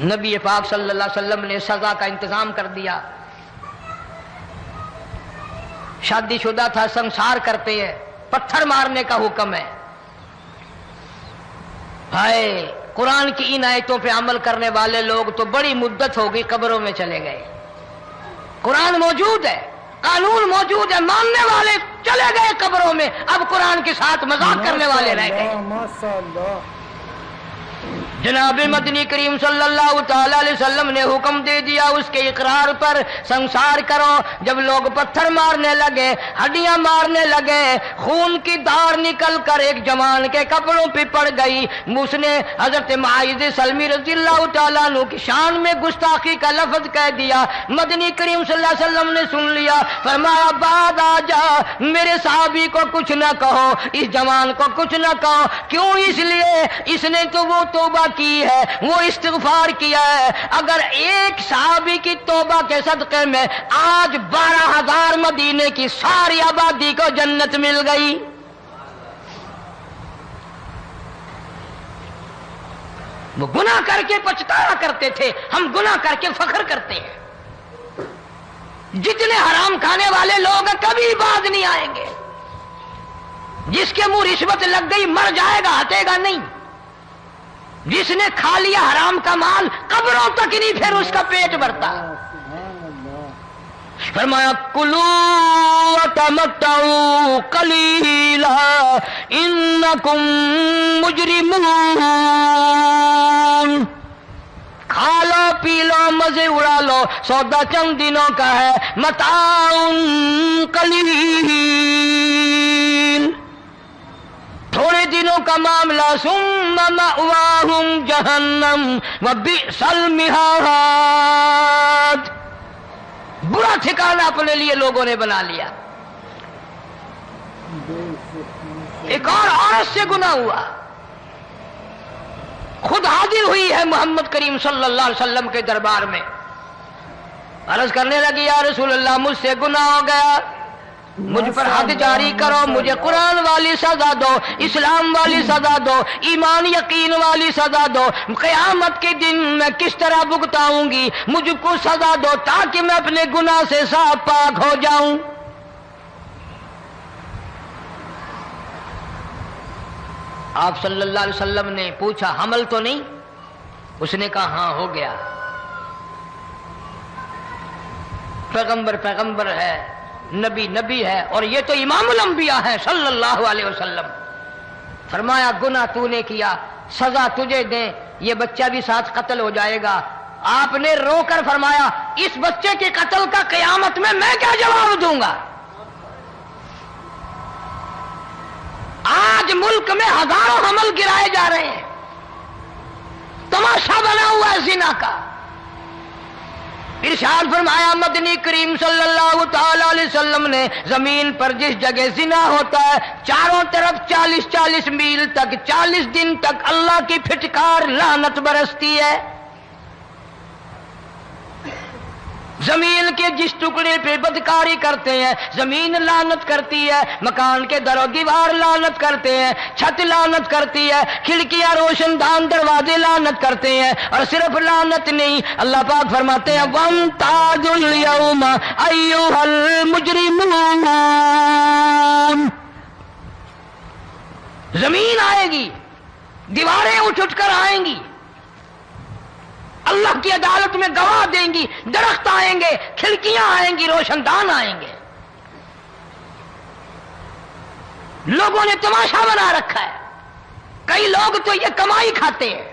نبی پاک صلی اللہ علیہ وسلم نے سزا کا انتظام کر دیا. شادی شدہ تھا، سنسار کرتے ہیں، پتھر مارنے کا حکم ہے. ہائے قرآن کی ان آیتوں پہ عمل کرنے والے لوگ تو بڑی مدت ہو گئی قبروں میں چلے گئے. قرآن موجود ہے، قانون موجود ہے، ماننے والے چلے گئے قبروں میں، اب قرآن کے ساتھ مذاق کرنے والے رہ گئے. جناب مدنی کریم صلی اللہ تعالی علیہ وسلم نے حکم دے دیا اس کے اقرار پر سنسار کرو. جب لوگ پتھر مارنے لگے، ہڈیاں مارنے لگے، خون کی دھار نکل کر ایک جوان کے کپڑوں پہ پڑ گئی. اس نے حضرت معاذ سلمی رضی اللہ تعالیٰ عنہ کی شان میں گستاخی کا لفظ کہہ دیا. مدنی کریم صلی اللہ علیہ وسلم نے سن لیا، فرمایا بعد آ جا، میرے صحابی کو کچھ نہ کہو، اس جوان کو کچھ نہ کہو. کیوں؟ اس لیے اس نے تو وہ توبہ کی ہے، وہ استغفار کیا ہے. اگر ایک صحابی کی توبہ کے صدقے میں آج 12,000 مدینے کی ساری آبادی کو جنت مل گئی. وہ گناہ کر کے پچھتایا کرتے تھے، ہم گناہ کر کے فخر کرتے ہیں. جتنے حرام کھانے والے لوگ کبھی باز نہیں آئیں گے. جس کے منہ رشوت لگ گئی مر جائے گا، ہٹے گا نہیں. جس نے کھا لیا حرام کا مال قبروں تک نہیں پھر اس کا پیٹ بھرتا. فرمایا کلو وتمتعوا قلیلا انکم مجرمون. کھا لو پی لو مزے اڑا لو، سودا چند دنوں کا ہے. متاع قلیل، تھوڑے دنوں کا معاملہ. ثم مأواہم جہنم وبئس المہاد. برا ٹھکانہ اپنے لیے لوگوں نے بنا لیا. ایک اور عورت سے گناہ ہوا، خود حاضر ہوئی ہے محمد کریم صلی اللہ علیہ وسلم کے دربار میں. عرض کرنے لگی یا رسول اللہ مجھ سے گناہ ہو گیا، مجھ پر حد جاری کرو، مجھے قرآن والی سزا دو، اسلام والی سزا دو، ایمان یقین والی سزا دو. قیامت کے دن میں کس طرح بھگتاؤں گی، مجھ کو سزا دو تاکہ میں اپنے گناہ سے صاف پاک ہو جاؤں. آپ صلی اللہ علیہ وسلم نے پوچھا حمل تو نہیں؟ اس نے کہا ہاں ہو گیا. پیغمبر ہے، نبی ہے، اور یہ تو امام الانبیاء ہے صلی اللہ علیہ وسلم. فرمایا گناہ تو نے کیا، سزا تجھے دیں، یہ بچہ بھی ساتھ قتل ہو جائے گا. آپ نے رو کر فرمایا اس بچے کے قتل کا قیامت میں کیا جواب دوں گا؟ آج ملک میں ہزاروں حمل گرائے جا رہے ہیں، تماشا بنا ہوا ہے زنا کا. ارشاد فرمایا مدنی کریم صلی اللہ تعالی علیہ وسلم نے زمین پر جس جگہ زنا ہوتا ہے چاروں طرف 40 میل تک 40 دن تک اللہ کی پھٹکار لعنت برستی ہے. زمین کے جس ٹکڑے پہ بدکاری کرتے ہیں زمین لعنت کرتی ہے، مکان کے در و دیوار لعنت کرتے ہیں، چھت لعنت کرتی ہے، کھڑکیاں روشن دان دروازے لعنت کرتے ہیں. اور صرف لعنت نہیں، اللہ پاک فرماتے ہیں وَامْتَازُوا الْيَوْمَ أَيُّهَا الْمُجْرِمُونَ. زمین آئے گی، دیواریں اٹھ کر آئیں گی، اللہ کی عدالت میں گواہ دیں گی، درخت آئیں گے، کھڑکیاں آئیں گی، روشن دان آئیں گے. لوگوں نے تماشا بنا رکھا ہے. کئی لوگ تو یہ کمائی کھاتے ہیں.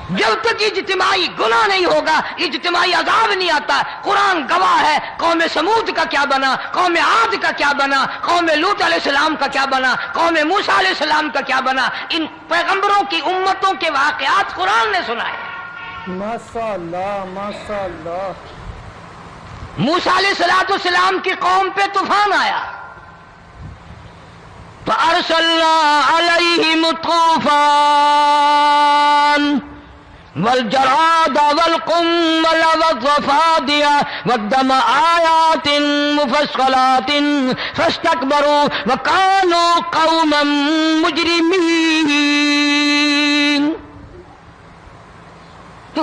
جب تک اجتماعی گناہ نہیں ہوگا اجتماعی عذاب نہیں آتا. قرآن گواہ ہے، قوم سمود کا کیا بنا، قوم عاد کا کیا بنا، قوم لوط علیہ السلام کا کیا بنا، قوم موسیٰ علیہ السلام کا کیا بنا. ان پیغمبروں کی امتوں کے واقعات قرآن نے سنائے. ماشاءاللہ ماشاءاللہ. موسیٰ علیہ السلام کی قوم پہ طوفان آیا، فَأَرْسَلْنَا عَلَيْهِمُ الطُّوفَانَ والجراد والقمل والضفادع والدم آيات مفصلات فاستكبروا وكانوا قوما مجرمين.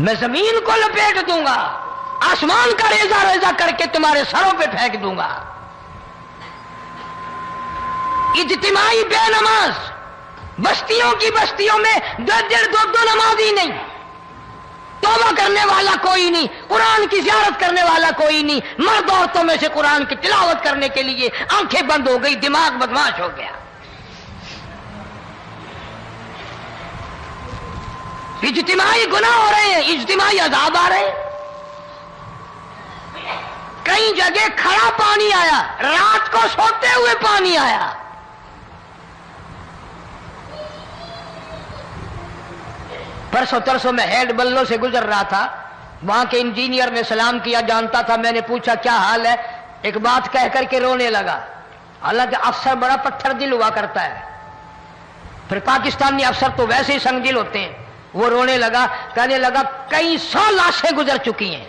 میں زمین کو لپیٹ دوں گا، آسمان کا ریزہ ریزہ کر کے تمہارے سروں پہ پھینک دوں گا۔ اجتماعی بے نماز، بستیوں کی بستیوں میں 1.5-2 نمازی نہیں، توبہ کرنے والا کوئی نہیں، قرآن کی زیارت کرنے والا کوئی نہیں، مرد عورتوں میں سے قرآن کی تلاوت کرنے کے لیے آنکھیں بند ہو گئی، دماغ بدماش ہو گیا۔ اجتماعی گناہ ہو رہے ہیں، اجتماعی عذاب آ رہے ہیں۔ کئی جگہ کھڑا پانی آیا، رات کو سوتے ہوئے پانی آیا۔ پرسوں ترسوں میں ہیڈ بلوں سے گزر رہا تھا، وہاں کے انجینئر نے سلام کیا، جانتا تھا، میں نے پوچھا کیا حال ہے، ایک بات کہہ کر کے رونے لگا، حالانکہ افسر بڑا پتھر دل ہوا کرتا ہے، پھر پاکستانی افسر تو ویسے ہی سنگ دل ہوتے ہیں۔ وہ رونے لگا، کہنے لگا کئی 100 لاشیں گزر چکی ہیں،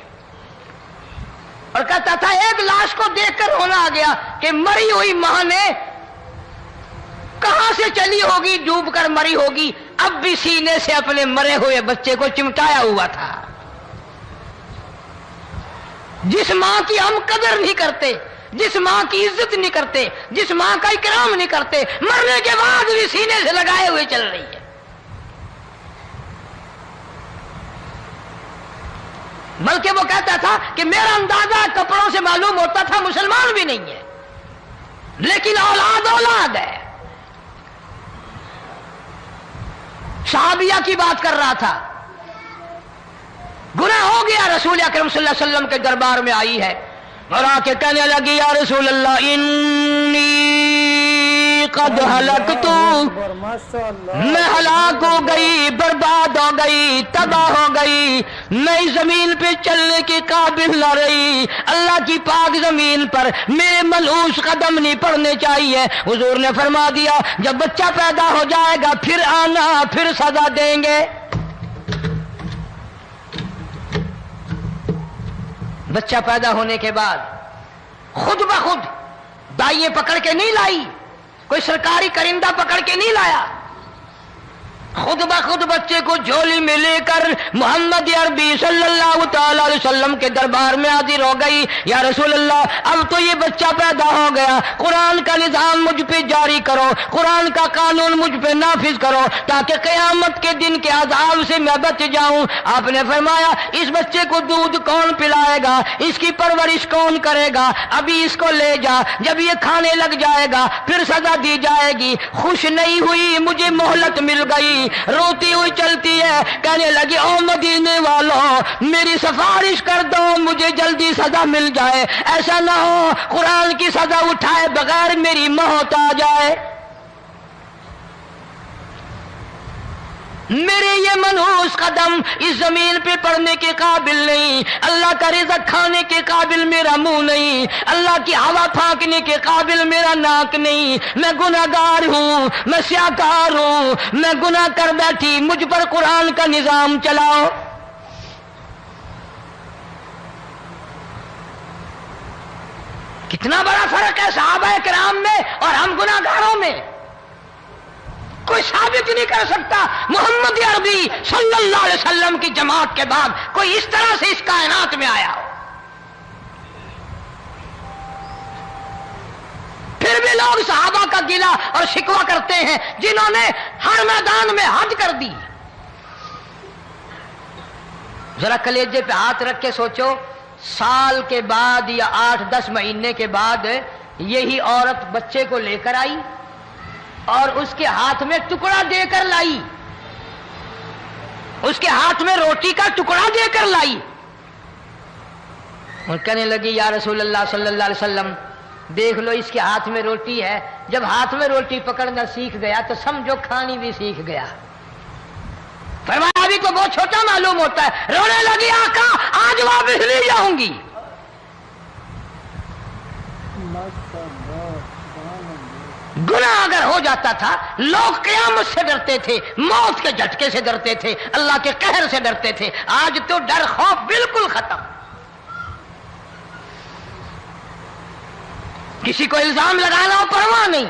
اور کہتا تھا ایک لاش کو دیکھ کر رونا آ گیا کہ مری ہوئی ماں نے کہاں سے چلی ہوگی، ڈوب کر مری ہوگی، اب بھی سینے سے اپنے مرے ہوئے بچے کو چمٹایا ہوا تھا۔ جس ماں کی ہم قدر نہیں کرتے، جس ماں کی عزت نہیں کرتے، جس ماں کا اکرام نہیں کرتے، مرنے کے بعد بھی سینے سے لگائے ہوئے چل رہی ہے۔ بلکہ وہ کہتا تھا کہ میرا اندازہ کپڑوں سے معلوم ہوتا تھا مسلمان بھی نہیں ہے، لیکن اولاد اولاد ہے۔ صحابیہ کی بات کر رہا تھا، گناہ ہو گیا، رسول اکرم صلی اللہ علیہ وسلم کے دربار میں آئی ہے اور آ کے کہنے لگی یا رسول اللہ انی قد ہلکت، میں ہلاک ہو گئی، برباد ہو گئی، تباہ ہو گئی، میں اس زمین پہ چلنے کے قابل نہ رہی، اللہ کی پاک زمین پر میرے ملعوس قدم نہیں پڑنے چاہیے۔ حضور نے فرما دیا جب بچہ پیدا ہو جائے گا پھر آنا، پھر سزا دیں گے۔ بچہ پیدا ہونے کے بعد خود بخود دائیں پکڑ کے نہیں لائی، کوئی سرکاری کرندہ پکڑ کے نہیں لایا، خود بخود بچے کو جھولی میں لے کر محمد عربی صلی اللہ تعالی علیہ وسلم کے دربار میں حاضر ہو گئی۔ یا رسول اللہ اب تو یہ بچہ پیدا ہو گیا، قرآن کا نظام مجھ پہ جاری کرو، قرآن کا قانون مجھ پہ نافذ کرو تاکہ قیامت کے دن کے عذاب سے میں بچ جاؤں۔ آپ نے فرمایا اس بچے کو دودھ کون پلائے گا، اس کی پرورش کون کرے گا، ابھی اس کو لے جا، جب یہ کھانے لگ جائے گا پھر سزا دی جائے گی۔ خوش نہیں ہوئی، مجھے مہلت مل گئی، روتی ہوئی چلتی ہے، کہنے لگی او مدینے والوں میری سفارش کر دو، مجھے جلدی سزا مل جائے، ایسا نہ ہو قرآن کی سزا اٹھائے بغیر میری موت آ جائے۔ میرے یہ منحوس قدم اس زمین پہ پڑنے کے قابل نہیں، اللہ کا رزق کھانے کے قابل میرا منہ نہیں، اللہ کی ہوا پھانکنے کے قابل میرا ناک نہیں، میں گناہگار ہوں، میں سیاکار ہوں، میں گناہ کر بیٹھی، مجھ پر قرآن کا نظام چلاؤ۔ کتنا بڑا فرق ہے صحابہ کرام میں اور ہم گناہگاروں میں، کوئی ثابت نہیں کر سکتا محمد عربی صلی اللہ علیہ وسلم کی جماعت کے بعد کوئی اس طرح سے اس کائنات میں آیا ہو۔ پھر بھی لوگ صحابہ کا گلہ اور شکوہ کرتے ہیں جنہوں نے ہر میدان میں حج کر دی۔ ذرا کلیجے پہ ہاتھ رکھ کے سوچو، سال کے بعد یا 8-10 مہینے کے بعد یہی عورت بچے کو لے کر آئی اور اس کے ہاتھ میں ٹکڑا دے کر لائی، اس کے ہاتھ میں روٹی کا ٹکڑا دے کر لائی اور کہنے لگی یا رسول اللہ صلی اللہ علیہ وسلم دیکھ لو اس کے ہاتھ میں روٹی ہے، جب ہاتھ میں روٹی پکڑنا سیکھ گیا تو سمجھو کھانی بھی سیکھ گیا۔ فرمایا ابھی تو بہت چھوٹا معلوم ہوتا ہے، رونے لگی آقا آج واپس لے جاؤں گی۔ گناہ اگر ہو جاتا تھا لوگ قیامت سے ڈرتے تھے، موت کے جھٹکے سے ڈرتے تھے، اللہ کے قہر سے ڈرتے تھے، آج تو ڈر خوف بالکل ختم۔ کسی کو الزام لگانا پرواہ نہیں،